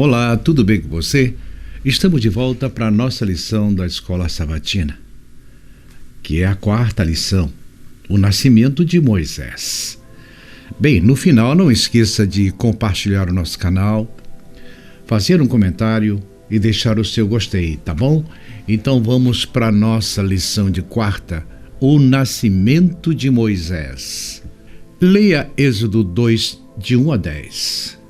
Olá, tudo bem com você? Estamos de volta para a nossa lição da Escola Sabatina, que é a quarta lição, o nascimento de Moisés. Bem, no final não esqueça de compartilhar o nosso canal, fazer um comentário e deixar o seu gostei, tá bom? Então vamos para a nossa lição de quarta, o nascimento de Moisés. Leia Êxodo 2, de 1 a 10.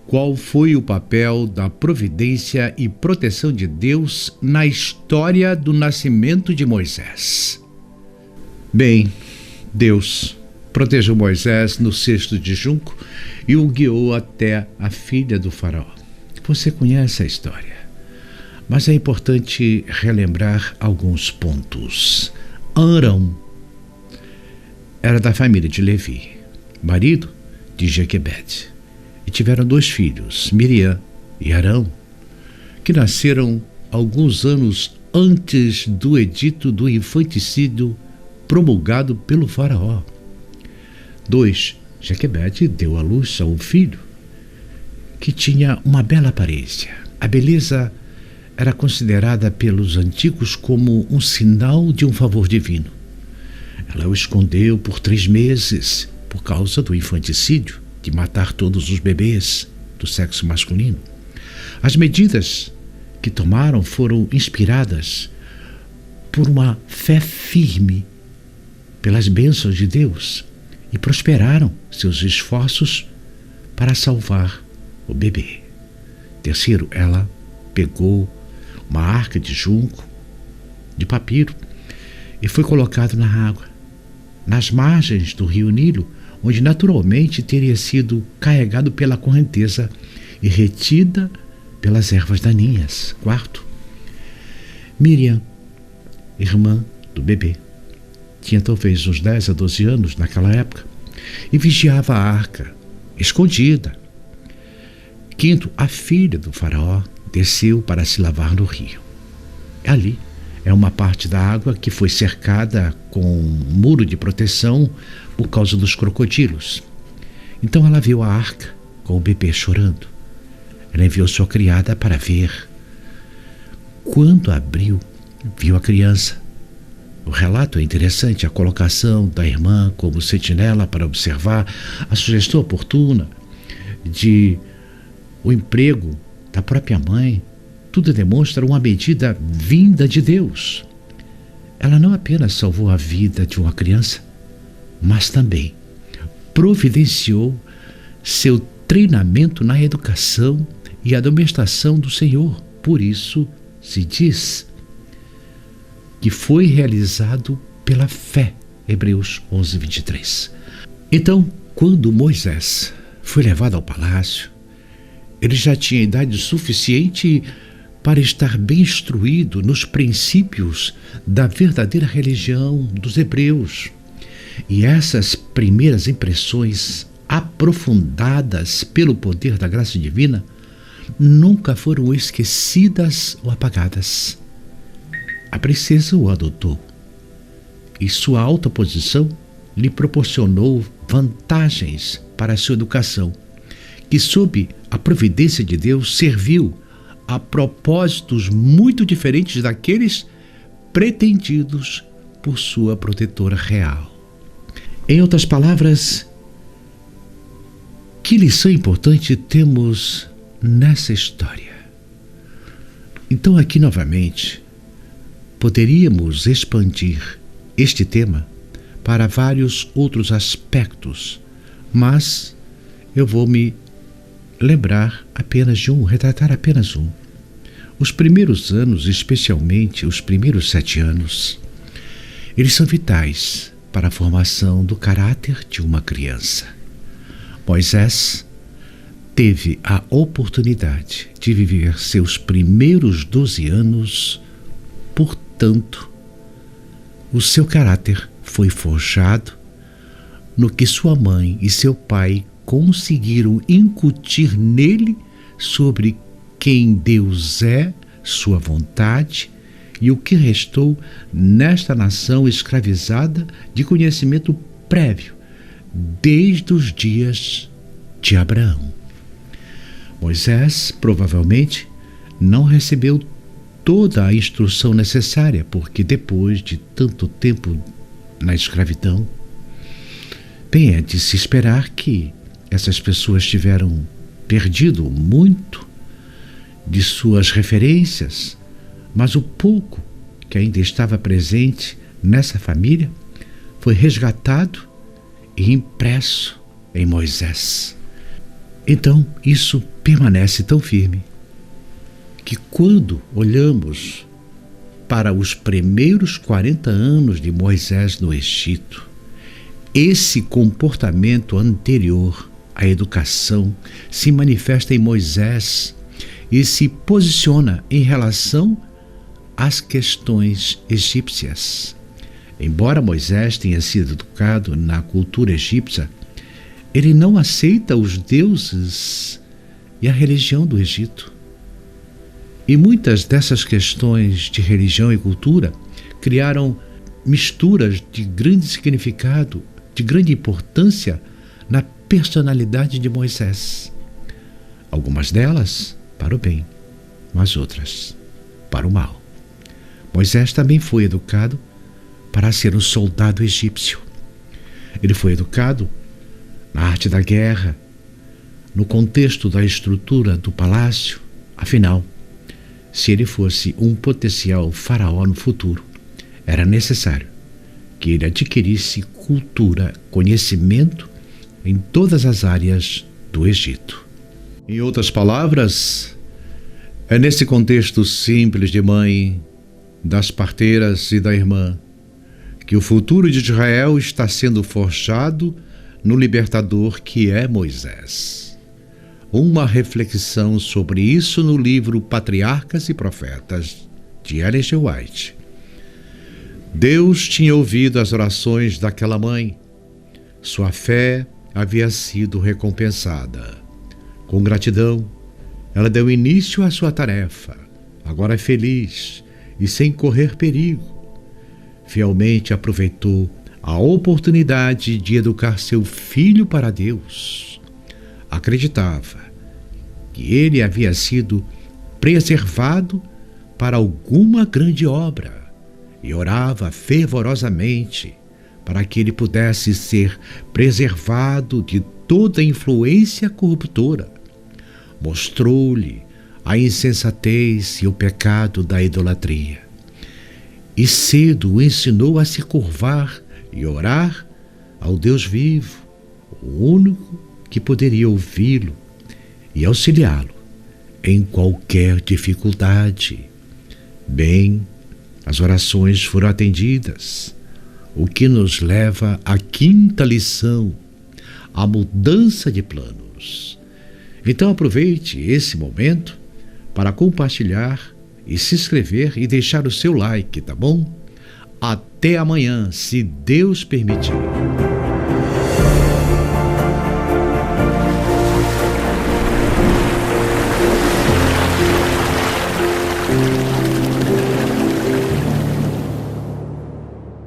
Qual foi o papel da providência e proteção de Deus na história do nascimento de Moisés? Bem, Deus protegeu Moisés no cesto de junco e o guiou até a filha do faraó. Você conhece a história, mas é importante relembrar alguns pontos. Arão era da família de Levi, marido de Jequebede. E tiveram 2 filhos, Miriam e Arão, que nasceram alguns anos antes do edito do infanticídio promulgado pelo faraó. 2. Jequebede deu à luz a um filho que tinha uma bela aparência. A beleza era considerada pelos antigos como um sinal de um favor divino. Ela o escondeu por 3 meses por causa do infanticídio, de matar todos os bebês do sexo masculino. As medidas que tomaram foram inspiradas por uma fé firme, pelas bênçãos de Deus, e prosperaram seus esforços para salvar o bebê. 3, ela pegou uma arca de junco, de papiro, e foi colocado na água, nas margens do rio Nilo, onde naturalmente teria sido carregado pela correnteza e retida pelas ervas daninhas. 4. Miriam, irmã do bebê, tinha talvez uns 10 a 12 anos naquela época e vigiava a arca, escondida. 5. A filha do faraó desceu para se lavar no rio. Ali é uma parte da água que foi cercada com um muro de proteção por causa dos crocodilos. Então ela viu a arca com o bebê chorando. Ela enviou sua criada para ver. Quando abriu, viu a criança. O relato é interessante, a colocação da irmã como sentinela para observar, a sugestão oportuna de o emprego da própria mãe. Tudo demonstra uma medida vinda de Deus. Ela não apenas salvou a vida de uma criança, mas também providenciou seu treinamento na educação e admoestação do Senhor. Por isso se diz que foi realizado pela fé. Hebreus 11, 23. Então, quando Moisés foi levado ao palácio, ele já tinha idade suficiente para estar bem instruído nos princípios da verdadeira religião dos hebreus. E essas primeiras impressões, aprofundadas pelo poder da graça divina, nunca foram esquecidas ou apagadas. A princesa o adotou, e sua alta posição lhe proporcionou vantagens para a sua educação, que, sob a providência de Deus, serviu a propósitos muito diferentes daqueles pretendidos por sua protetora real. Em outras palavras, que lição importante temos nessa história? Então, aqui novamente, poderíamos expandir este tema para vários outros aspectos, mas eu vou me lembrar apenas de retratar apenas um. Os primeiros anos, especialmente os primeiros 7 anos, eles são vitais para a formação do caráter de uma criança. Moisés teve a oportunidade de viver seus primeiros 12 anos, portanto, o seu caráter foi forjado no que sua mãe e seu pai conseguiram incutir nele sobre quem Deus é, sua vontade e o que restou nesta nação escravizada de conhecimento prévio desde os dias de Abraão. Moisés provavelmente não recebeu toda a instrução necessária, porque depois de tanto tempo na escravidão, bem, é de se esperar que essas pessoas tiveram perdido muito de suas referências, mas o pouco que ainda estava presente nessa família foi resgatado e impresso em Moisés. Então, isso permanece tão firme que quando olhamos para os primeiros 40 anos de Moisés no Egito, esse comportamento anterior à educação se manifesta em Moisés e se posiciona em relação às questões egípcias. Embora Moisés tenha sido educado na cultura egípcia, ele não aceita os deuses e a religião do Egito. E muitas dessas questões de religião e cultura criaram misturas de grande significado, de grande importância na personalidade de Moisés. Algumas delas para o bem, mas outras para o mal. Moisés também foi educado para ser um soldado egípcio. Ele foi educado na arte da guerra, no contexto da estrutura do palácio. Afinal, se ele fosse um potencial faraó no futuro, era necessário que ele adquirisse cultura, conhecimento em todas as áreas do Egito. Em outras palavras, é nesse contexto simples de mãe, das parteiras e da irmã, que o futuro de Israel está sendo forjado no libertador que é Moisés. Uma reflexão sobre isso no livro Patriarcas e Profetas, de Ellen G. White. Deus tinha ouvido as orações daquela mãe. Sua fé havia sido recompensada. Com gratidão, ela deu início à sua tarefa, agora feliz e sem correr perigo. Fielmente aproveitou a oportunidade de educar seu filho para Deus. Acreditava que ele havia sido preservado para alguma grande obra e orava fervorosamente para que ele pudesse ser preservado de toda influência corruptora. Mostrou-lhe a insensatez e o pecado da idolatria. E cedo o ensinou a se curvar e orar ao Deus vivo, o único que poderia ouvi-lo e auxiliá-lo em qualquer dificuldade. Bem, as orações foram atendidas, o que nos leva à quinta lição, a mudança de planos. Então aproveite esse momento para compartilhar e se inscrever e deixar o seu like, tá bom? Até amanhã, se Deus permitir.